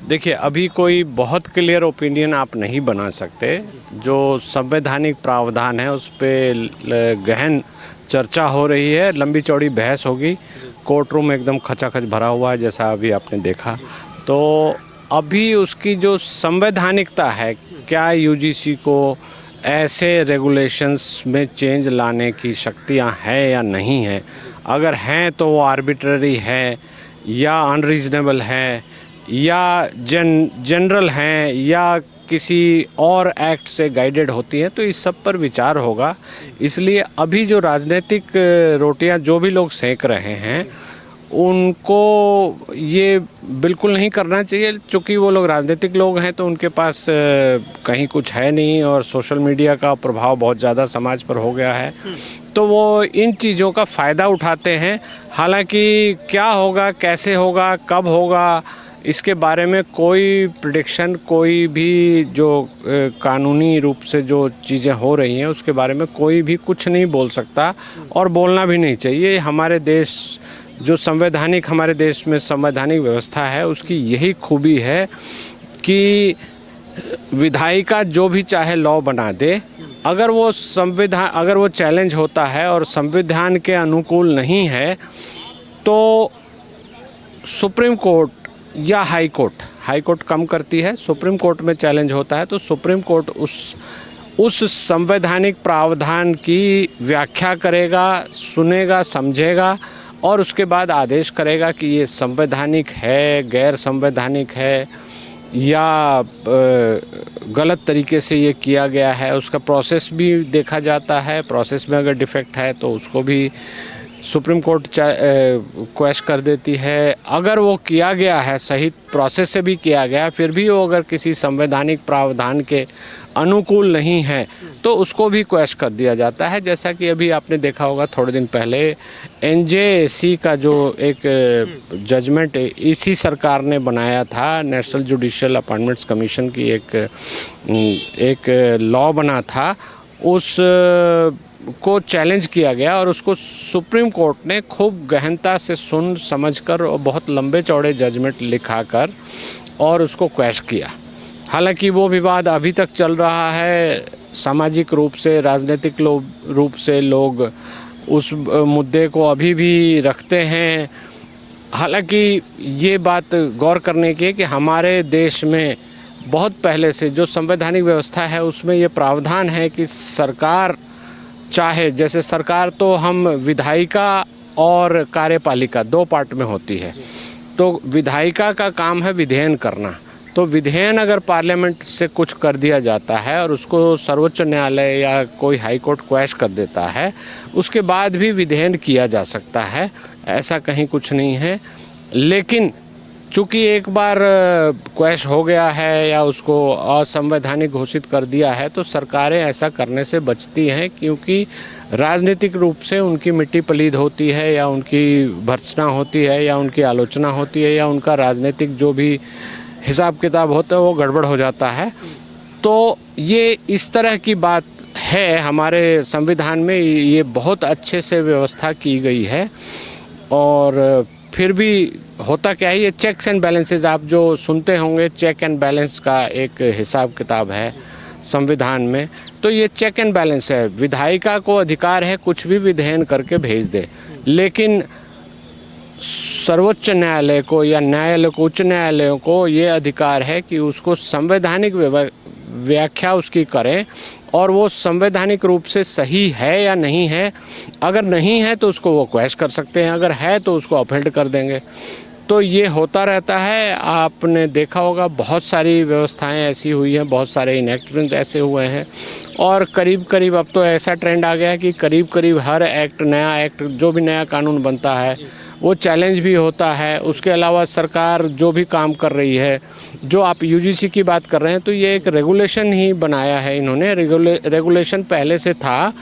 देखिए, अभी कोई बहुत क्लियर ओपिनियन आप नहीं बना सकते। जो संवैधानिक प्रावधान है उस पे गहन चर्चा हो रही है, लंबी चौड़ी बहस होगी। कोर्ट रूम एकदम खचाखच भरा हुआ है, जैसा अभी आपने देखा। तो अभी उसकी जो संवैधानिकता है, क्या यूजीसी को ऐसे रेगुलेशंस में चेंज लाने की शक्तियां हैं या नहीं हैं? अगर हैं तो वो आर्बिट्ररी है या अनरीजनेबल है या जनरल हैं या किसी और एक्ट से गाइडेड होती हैं, तो इस सब पर विचार होगा। इसलिए अभी जो राजनीतिक रोटियां जो भी लोग सेक रहे हैं उनको ये बिल्कुल नहीं करना चाहिए, क्योंकि वो लोग राजनीतिक लोग हैं तो उनके पास कहीं कुछ है नहीं और सोशल मीडिया का प्रभाव बहुत ज़्यादा समाज पर हो गया है, तो वो इन चीज़ों का फ़ायदा उठाते हैं। हालांकि क्या होगा, कैसे होगा, कब होगा, इसके बारे में कोई प्रेडिक्शन, कोई भी जो कानूनी रूप से जो चीज़ें हो रही हैं उसके बारे में कोई भी कुछ नहीं बोल सकता और बोलना भी नहीं चाहिए। हमारे देश जो हमारे देश में संवैधानिक व्यवस्था है उसकी यही खूबी है कि विधायिका जो भी चाहे लॉ बना दे, अगर वो चैलेंज होता है और संविधान के अनुकूल नहीं है तो सुप्रीम कोर्ट या हाई कोर्ट कम करती है, सुप्रीम कोर्ट में चैलेंज होता है तो सुप्रीम कोर्ट उस संवैधानिक प्रावधान की व्याख्या करेगा, सुनेगा, समझेगा और उसके बाद आदेश करेगा कि ये संवैधानिक है, गैर संवैधानिक है या गलत तरीके से ये किया गया है। उसका प्रोसेस भी देखा जाता है, प्रोसेस में अगर डिफेक्ट है तो उसको भी सुप्रीम कोर्ट क्वेश्चन कर देती है। अगर वो किया गया है, सही प्रोसेस से भी किया गया, फिर भी वो अगर किसी संवैधानिक प्रावधान के अनुकूल नहीं है तो उसको भी क्वेश्चन कर दिया जाता है। जैसा कि अभी आपने देखा होगा थोड़े दिन पहले एनजेसी का जो एक जजमेंट इसी सरकार ने बनाया था, नेशनल जुडिशियल अपॉइंटमेंट्स कमीशन की एक लॉ बना था, उस को चैलेंज किया गया और उसको सुप्रीम कोर्ट ने खूब गहनता से सुन समझकर और बहुत लंबे चौड़े जजमेंट लिखाकर और उसको क्वेश्चन किया। हालांकि वो विवाद अभी तक चल रहा है, सामाजिक रूप से, राजनीतिक रूप से लोग उस मुद्दे को अभी भी रखते हैं। हालांकि ये बात गौर करने की है कि हमारे देश में बहुत पहले से जो संवैधानिक व्यवस्था है उसमें ये प्रावधान है कि सरकार चाहे, जैसे सरकार तो हम विधायिका और कार्यपालिका दो पार्ट में होती है, तो विधायिका का काम है विधेयन करना। तो विधेयन अगर पार्लियामेंट से कुछ कर दिया जाता है और उसको सर्वोच्च न्यायालय या कोई हाई कोर्ट क्वेश्चन कर देता है, उसके बाद भी विधेयन किया जा सकता है, ऐसा कहीं कुछ नहीं है। लेकिन चूँकि एक बार क्वेश्चन हो गया है या उसको असंवैधानिक घोषित कर दिया है तो सरकारें ऐसा करने से बचती हैं, क्योंकि राजनीतिक रूप से उनकी मिट्टी पलीद होती है या उनकी भर्त्सना होती है या उनकी आलोचना होती है या उनका राजनीतिक जो भी हिसाब किताब होता है वो गड़बड़ हो जाता है। तो ये इस तरह की बात है, हमारे संविधान में ये बहुत अच्छे से व्यवस्था की गई है। और फिर भी होता क्या है, ये चेक्स एंड बैलेंसेस आप जो सुनते होंगे, चेक एंड बैलेंस का एक हिसाब किताब है संविधान में, तो ये चेक एंड बैलेंस है। विधायिका को अधिकार है कुछ भी विधेयन करके भेज दे, लेकिन सर्वोच्च न्यायालय को या न्यायालय को, उच्च न्यायालयों को ये अधिकार है कि उसको संवैधानिक व्याख्या उसकी करें और वो संवैधानिक रूप से सही है या नहीं है। अगर नहीं है तो उसको वो क्वेश्चन कर सकते हैं, अगर है तो उसको अपहेल्ड कर देंगे। तो ये होता रहता है। आपने देखा होगा बहुत सारी व्यवस्थाएं ऐसी हुई हैं, बहुत सारे इनेक्टमेंट ऐसे हुए हैं और करीब करीब अब तो ऐसा ट्रेंड आ गया है कि करीब करीब हर नया एक्ट जो भी नया कानून बनता है वो चैलेंज भी होता है। उसके अलावा सरकार जो भी काम कर रही है, जो आप यूजीसी की बात कर रहे हैं, तो ये एक रेगुलेशन ही बनाया है इन्होंने। रेगुलेशन पहले से था,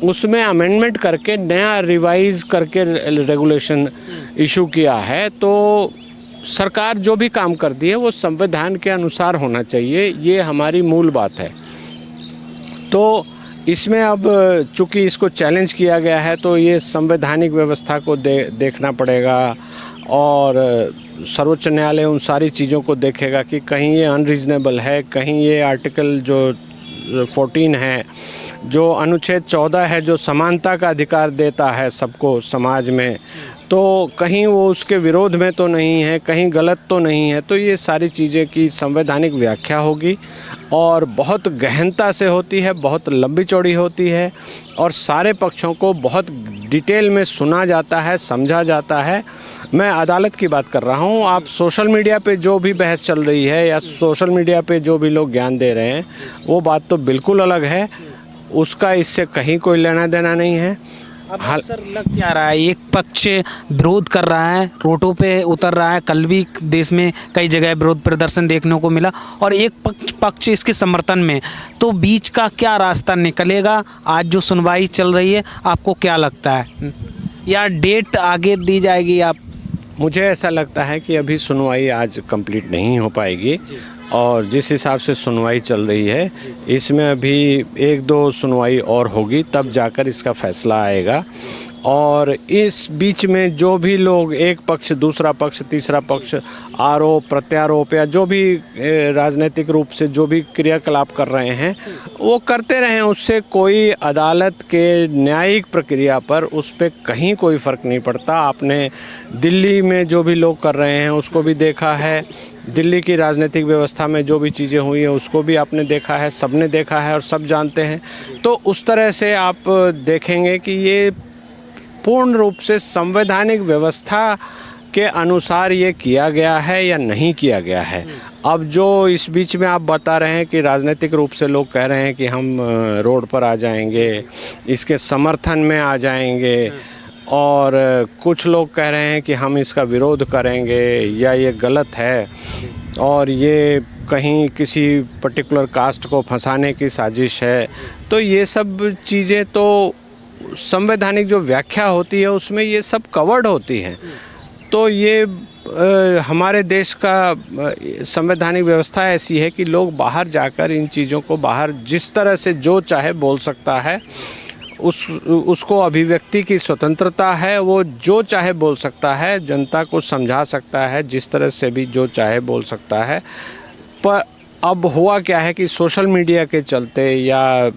उसमें अमेंडमेंट करके नया रिवाइज करके रेगुलेशन इशू किया है। तो सरकार जो भी काम करती है वो संविधान के अनुसार होना चाहिए, ये हमारी मूल बात है। तो इसमें अब चूँकि इसको चैलेंज किया गया है तो ये संवैधानिक व्यवस्था को देखना पड़ेगा और सर्वोच्च न्यायालय उन सारी चीज़ों को देखेगा कि कहीं ये अनरीजनेबल है, कहीं ये आर्टिकल जो 14 है, जो अनुच्छेद 14 है, जो समानता का अधिकार देता है सबको समाज में, तो कहीं वो उसके विरोध में तो नहीं है, कहीं गलत तो नहीं है। तो ये सारी चीज़ें की संवैधानिक व्याख्या होगी और बहुत गहनता से होती है, बहुत लंबी चौड़ी होती है और सारे पक्षों को बहुत डिटेल में सुना जाता है, समझा जाता है। मैं अदालत की बात कर रहा हूँ। आप सोशल मीडिया पे जो भी बहस चल रही है या सोशल मीडिया पे जो भी लोग ज्ञान दे रहे हैं, वो बात तो बिल्कुल अलग है, उसका इससे कहीं कोई लेना देना नहीं है। अब सर लग क्या रहा है, एक पक्ष विरोध कर रहा है, रोडों पे उतर रहा है, कल भी देश में कई जगह विरोध प्रदर्शन देखने को मिला, और एक पक्ष इसके समर्थन में, तो बीच का क्या रास्ता निकलेगा? आज जो सुनवाई चल रही है, आपको क्या लगता है, या डेट आगे दी जाएगी? आप मुझे ऐसा लगता है कि अभी सुनवाई आज कंप्लीट नहीं हो पाएगी और जिस हिसाब से सुनवाई चल रही है, इसमें अभी 1-2 सुनवाई और होगी, तब जाकर इसका फैसला आएगा। और इस बीच में जो भी लोग, एक पक्ष, दूसरा पक्ष, तीसरा पक्ष, आरोप प्रत्यारोप या जो भी राजनीतिक रूप से जो भी क्रियाकलाप कर रहे हैं, वो करते रहें, उससे कोई अदालत के न्यायिक प्रक्रिया पर उस पर कहीं कोई फ़र्क नहीं पड़ता। आपने दिल्ली में जो भी लोग कर रहे हैं उसको भी देखा है, दिल्ली की राजनीतिक व्यवस्था में जो भी चीज़ें हुई हैं उसको भी आपने देखा है, सबने देखा है और सब जानते हैं। तो उस तरह से आप देखेंगे कि ये पूर्ण रूप से संवैधानिक व्यवस्था के अनुसार ये किया गया है या नहीं किया गया है। अब जो इस बीच में आप बता रहे हैं कि राजनीतिक रूप से लोग कह रहे हैं कि हम रोड पर आ जाएंगे, इसके समर्थन में आ जाएंगे, और कुछ लोग कह रहे हैं कि हम इसका विरोध करेंगे या ये गलत है और ये कहीं किसी पर्टिकुलर कास्ट को फंसाने की साजिश है। तो ये सब चीज़ें तो संवैधानिक जो व्याख्या होती है उसमें ये सब कवर्ड होती हैं। तो ये हमारे देश का संवैधानिक व्यवस्था ऐसी है कि लोग बाहर जाकर इन चीज़ों को बाहर जिस तरह से जो चाहे बोल सकता है, उसको अभिव्यक्ति की स्वतंत्रता है, वो जो चाहे बोल सकता है, जनता को समझा सकता है, जिस तरह से भी जो चाहे बोल सकता है। पर अब हुआ क्या है कि सोशल मीडिया के चलते या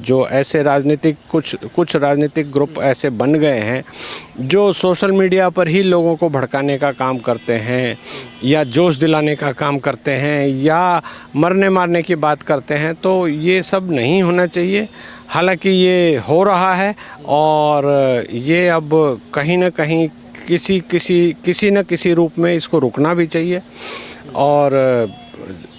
जो ऐसे राजनीतिक कुछ राजनीतिक ग्रुप ऐसे बन गए हैं जो सोशल मीडिया पर ही लोगों को भड़काने का काम करते हैं या जोश दिलाने का काम करते हैं या मरने मारने की बात करते हैं, तो ये सब नहीं होना चाहिए। हालांकि ये हो रहा है और ये अब कहीं ना कहीं किसी न किसी रूप में इसको रुकना भी चाहिए। और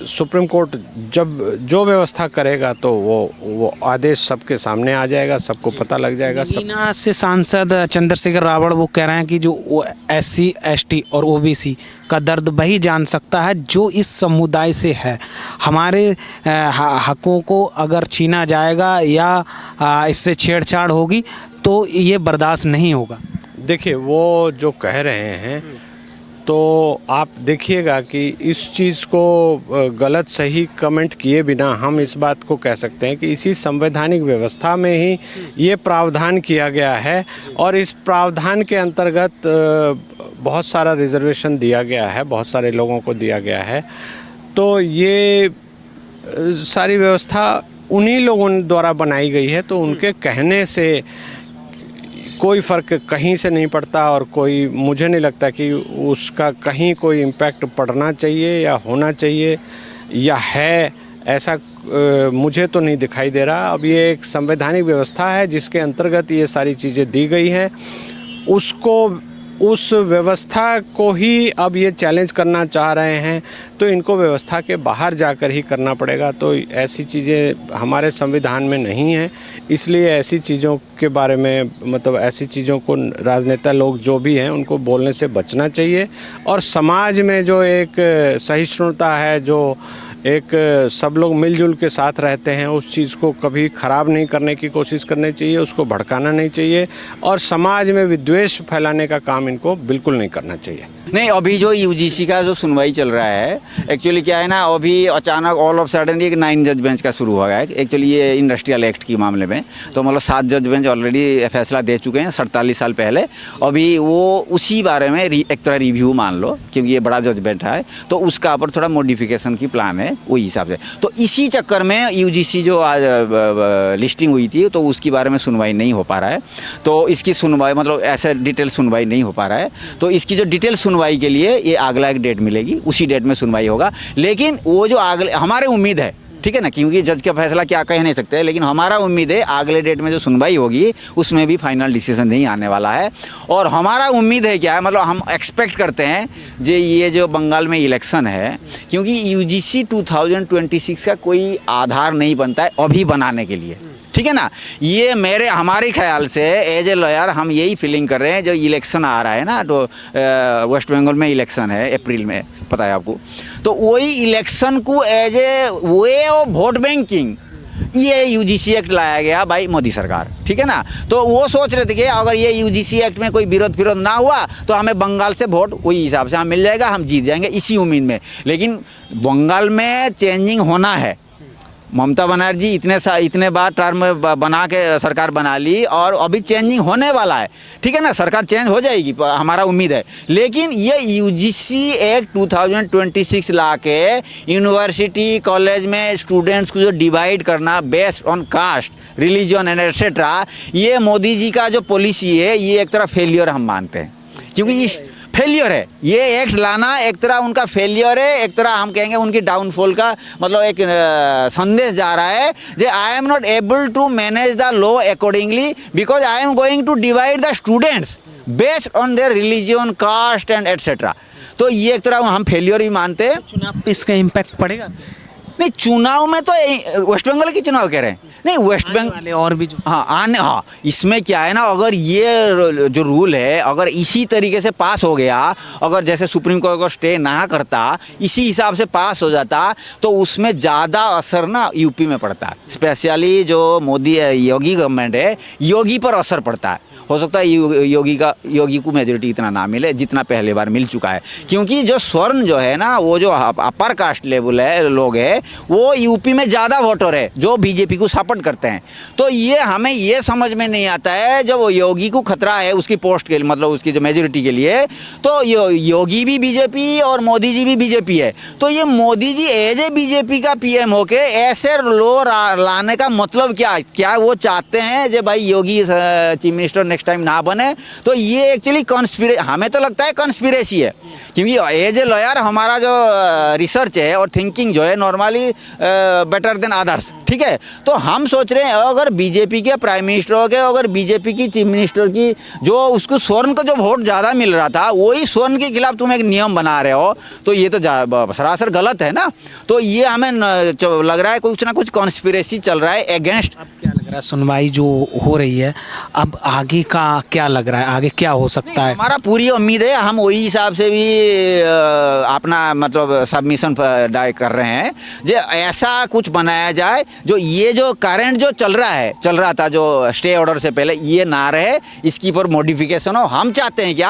सुप्रीम कोर्ट जब जो व्यवस्था करेगा तो वो आदेश सबके सामने आ जाएगा, सबको पता लग जाएगा। नगीना से सांसद चंद्रशेखर रावण वो कह रहे हैं कि जो SC ST और OBC का दर्द वही जान सकता है जो इस समुदाय से है। हमारे हकों को अगर छीना जाएगा या इससे छेड़छाड़ होगी तो ये बर्दाश्त नहीं होगा। देखिए, वो जो कह रहे हैं तो आप देखिएगा कि इस चीज़ को गलत सही कमेंट किए बिना हम इस बात को कह सकते हैं कि इसी संवैधानिक व्यवस्था में ही ये प्रावधान किया गया है और इस प्रावधान के अंतर्गत बहुत सारा रिजर्वेशन दिया गया है, बहुत सारे लोगों को दिया गया है। तो ये सारी व्यवस्था उन्हीं लोगों द्वारा बनाई गई है, तो उनके कहने से कोई फ़र्क कहीं से नहीं पड़ता और कोई, मुझे नहीं लगता कि उसका कहीं कोई इम्पैक्ट पड़ना चाहिए या होना चाहिए या है, ऐसा मुझे तो नहीं दिखाई दे रहा। अब ये एक संवैधानिक व्यवस्था है जिसके अंतर्गत ये सारी चीज़ें दी गई हैं, उस व्यवस्था को ही अब ये चैलेंज करना चाह रहे हैं, तो इनको व्यवस्था के बाहर जाकर ही करना पड़ेगा। तो ऐसी चीज़ें हमारे संविधान में नहीं हैं, इसलिए ऐसी चीज़ों के बारे में, मतलब ऐसी चीज़ों को राजनेता लोग जो भी हैं उनको बोलने से बचना चाहिए। और समाज में जो एक सहिष्णुता है, जो एक सब लोग मिलजुल के साथ रहते हैं, उस चीज़ को कभी ख़राब नहीं करने की कोशिश करनी चाहिए, उसको भड़काना नहीं चाहिए और समाज में विद्वेष फैलाने का काम इनको बिल्कुल नहीं करना चाहिए। नहीं, अभी जो यूजीसी का जो सुनवाई चल रहा है, एक्चुअली क्या है ना, अभी अचानक ऑल ऑफ सडन एक 9 जज बेंच का शुरू हो गया है। एक्चुअली ये इंडस्ट्रियल एक्ट के मामले में तो मतलब 7 जज बेंच ऑलरेडी फैसला दे चुके हैं 47 साल पहले। अभी वो उसी बारे में एक तरह रिव्यू मान लो, क्योंकि ये बड़ा जज बेंच है तो उसका ऊपर थोड़ा मॉडिफिकेशन की प्लान है वही हिसाब से। तो इसी चक्कर में यूजीसी जो आज लिस्टिंग हुई थी तो उसके बारे में सुनवाई नहीं हो पा रहा है। तो इसकी सुनवाई मतलब ऐसे डिटेल सुनवाई नहीं हो पा रहा है। तो इसकी जो डिटेल सुनवाई के लिए ये अगला एक डेट मिलेगी, उसी डेट में सुनवाई होगा। लेकिन वो जो अगले हमारे उम्मीद है, ठीक है ना, क्योंकि जज का फैसला क्या कह नहीं सकते, लेकिन हमारा उम्मीद है अगले डेट में जो सुनवाई होगी उसमें भी फाइनल डिसीजन नहीं आने वाला है। और हमारा उम्मीद है क्या है, मतलब हम एक्सपेक्ट करते हैं जे ये जो बंगाल में इलेक्शन है, क्योंकि यूजीसी 2026 का कोई आधार नहीं बनता है अभी बनाने के लिए, ठीक है ना। ये हमारे ख्याल से एज ए लॉयर हम यही फीलिंग कर रहे हैं, जो इलेक्शन आ रहा है ना, तो वेस्ट बंगाल में इलेक्शन है अप्रैल में, पता है आपको, तो वही इलेक्शन को as a way of vote banking ये यूजीसी एक्ट लाया गया भाई मोदी सरकार, ठीक है ना। तो वो सोच रहे थे कि अगर ये यूजीसी एक्ट में कोई विरोध ना हुआ तो हमें बंगाल से वोट वही हिसाब से हमें मिल जाएगा, हम जीत जाएंगे इसी उम्मीद में। लेकिन बंगाल में चेंजिंग होना है। ममता बनर्जी इतने बार टर्म बना के सरकार बना ली और अभी चेंजिंग होने वाला है, ठीक है ना, सरकार चेंज हो जाएगी, हमारा उम्मीद है। लेकिन ये यूजीसी एक्ट 2026 ला के यूनिवर्सिटी कॉलेज में स्टूडेंट्स को जो डिवाइड करना based on caste, religion and etcetera, ये मोदी जी का जो पॉलिसी है ये एक तरह फेलियर हम मानते हैं, क्योंकि इस फेलियर है ये एक्ट लाना, एक तरह उनका फेलियर है, एक तरह हम कहेंगे उनकी डाउनफॉल का मतलब एक संदेश जा रहा है जे I am not able to manage the law accordingly because I am going to divide the students based on their religion, caste and etcetera. तो ये एक तरह हम फेलियर भी मानते हैं। चुनाव पे इसका इम्पैक्ट पड़ेगा? नहीं, चुनाव में तो वेस्ट बंगाल के चुनाव कह रहे हैं, नहीं वेस्ट बंगाल और भी जो हाँ इसमें क्या है ना, अगर ये जो रूल है अगर इसी तरीके से पास हो गया, अगर जैसे सुप्रीम कोर्ट को स्टे ना करता, इसी हिसाब से पास हो जाता, तो उसमें ज़्यादा असर ना यूपी में पड़ता है। स्पेशली जो मोदी योगी गवर्नमेंट है, योगी पर असर पड़ता है। हो सकता है योगी को मेजोरिटी इतना ना मिले जितना पहले बार मिल चुका है, क्योंकि जो स्वर्ण जो है ना, वो जो अपर कास्ट लेवल है लोग है, वो यूपी में ज़्यादा वोटर है जो बीजेपी को सपोर्ट करते हैं। तो ये हमें ये समझ में नहीं आता है, जब योगी को खतरा है उसकी पोस्ट के लिए, मतलब उसकी जो मेजोरिटी के लिए, तो योगी भी बीजेपी और मोदी जी भी बीजेपी है। तो ये Modi ji as a BJP का पीएम होके ऐसे लो लाने का मतलब क्या वो चाहते हैं जो भाई योगी चीफ मिनिस्टर नेक्स्ट टाइम ना बने? तो ये एक्चुअली हमें तो लगता है कॉन्स्पिरेसी है, क्योंकि एज ए लॉयर हमारा जो रिसर्च है और थिंकिंग जो है नॉर्मली बेटर देन अदर्स, ठीक है। तो हम सोच रहे हैं अगर बीजेपी के प्राइम मिनिस्टर हो गए, अगर बीजेपी की चीफ मिनिस्टर की जो उसको स्वर्ण का जो वोट ज़्यादा मिल रहा था, वही स्वर्ण के खिलाफ तुम एक नियम बना रहे हो, तो ये तो सरासर गलत है ना। तो ये हमें लग रहा है कुछ ना कुछ कॉन्स्पिरेसी चल रहा है अगेंस्ट। अब क्या लग रहा है, सुनवाई जो हो रही है, अब आगे का क्या लग रहा है, आगे क्या हो सकता है? हमारा पूरी उम्मीद है, हम वही हिसाब से भी अपना मतलब सबमिशन कर रहे हैं जो ऐसा कुछ बनाया जाए जो ये जो करंट जो चल रहा था जो स्टे ऑर्डर से पहले, ये ना रहे, इसकी पर मॉडिफिकेशन हो। हम चाहते हैं क्या,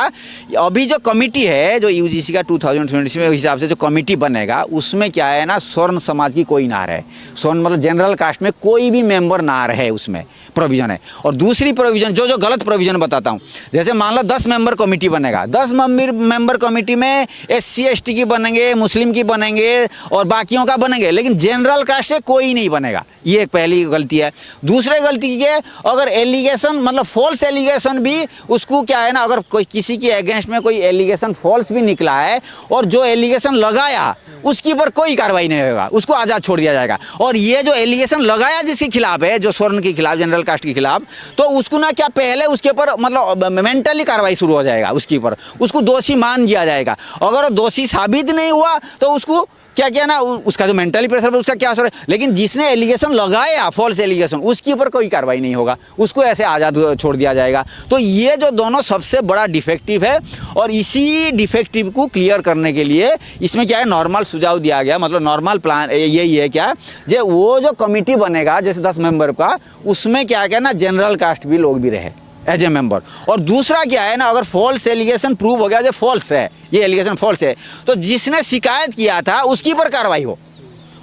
अभी जो कमेटी है जो यूजीसी का 2020 में हिसाब से जो कमेटी बनेगा, उसमें क्या है ना, स्वर्ण समाज की कोई ना रहे, स्वर्ण मतलब जनरल कास्ट में कोई भी मेंबर ना रहे, उसमें प्रोविजन है। और दूसरी प्रोविजन जो गलत प्रोविजन बताता हूँ, जैसे मान लो 10 मेंबर कमेटी बनेगा, 10 मेंबर कमेटी में SC ST की बनेंगे, मुस्लिम की बनेंगे और बाकियों का बनेंगे, लेकिन जनरल कास्ट से कोई नहीं बनेगा। ये एक पहली गलती है। दूसरी गलती ये, अगर एलिगेशन मतलब फॉल्स एलिगेशन भी, उसको क्या है ना, अगर कोई किसी के अगेंस्ट में कोई एलिगेशन फॉल्स भी निकला है और जो एलिगेशन लगाया उसके ऊपर कोई कार्रवाई नहीं होगा, उसको आज़ाद छोड़ दिया जाएगा। और ये जो एलिगेशन लगाया जिसके खिलाफ है, जो स्वर्ण के खिलाफ, जनरल कास्ट के खिलाफ, तो उसको ना क्या पहले उसके ऊपर मतलब मेंटली कार्रवाई शुरू हो जाएगा, उसके ऊपर उसको दोषी मान दिया जाएगा। अगर वो दोषी साबित नहीं हुआ तो उसको क्या किया ना, उसका जो मेंटली प्रेशर है उसका क्या असर है। लेकिन जिसने एलिगेशन लगाया, फॉल्स एलिगेशन, उसके ऊपर कोई कार्रवाई नहीं होगा, उसको ऐसे आज़ाद छोड़ दिया जाएगा। तो ये जो दोनों सबसे बड़ा डिफेक्टिव है, और इसी डिफेक्टिव को क्लियर करने के लिए इसमें क्या है, नॉर्मल सुझाव दिया गया, मतलब नॉर्मल प्लान यही है क्या, जो वो जो कमिटी बनेगा जैसे 10 मेंबर का, उसमें क्या क्या ना जनरल कास्ट भी लोग भी रहे एज ए मेंबर। और दूसरा क्या है ना, अगर फॉल्स एलिगेशन प्रूव हो गया जो फॉल्स है, ये एलिगेशन फॉल्स है, तो जिसने शिकायत किया था उसकी पर कार्रवाई हो,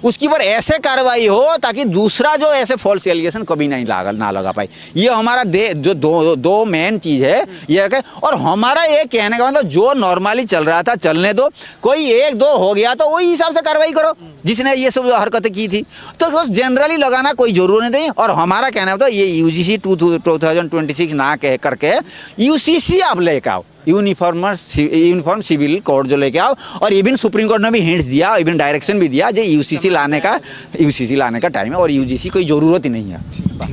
उसकी पर ऐसे कार्रवाई हो ताकि दूसरा जो ऐसे फॉल्स एलिगेशन कभी नहीं ना लगा पाए। ये हमारा जो दो मेन चीज़ है ये है। और हमारा ये कहने का मतलब जो नॉर्मली चल रहा था चलने दो, कोई 1-2 हो गया तो वही हिसाब से कार्रवाई करो जिसने ये सब हरकतें की थी, तो बस जनरली लगाना कोई जरूरी नहीं। और हमारा कहना होता है ये UGC 2026 ना कह करके UCC आप लेके आओ, यूनिफॉर्म सिविल कोड जो लेके आओ। और इवन सुप्रीम कोर्ट ने भी हिंट्स दिया, इवन डायरेक्शन भी दिया जो UCC लाने का टाइम है, और UGC कोई ज़रूरत ही नहीं है।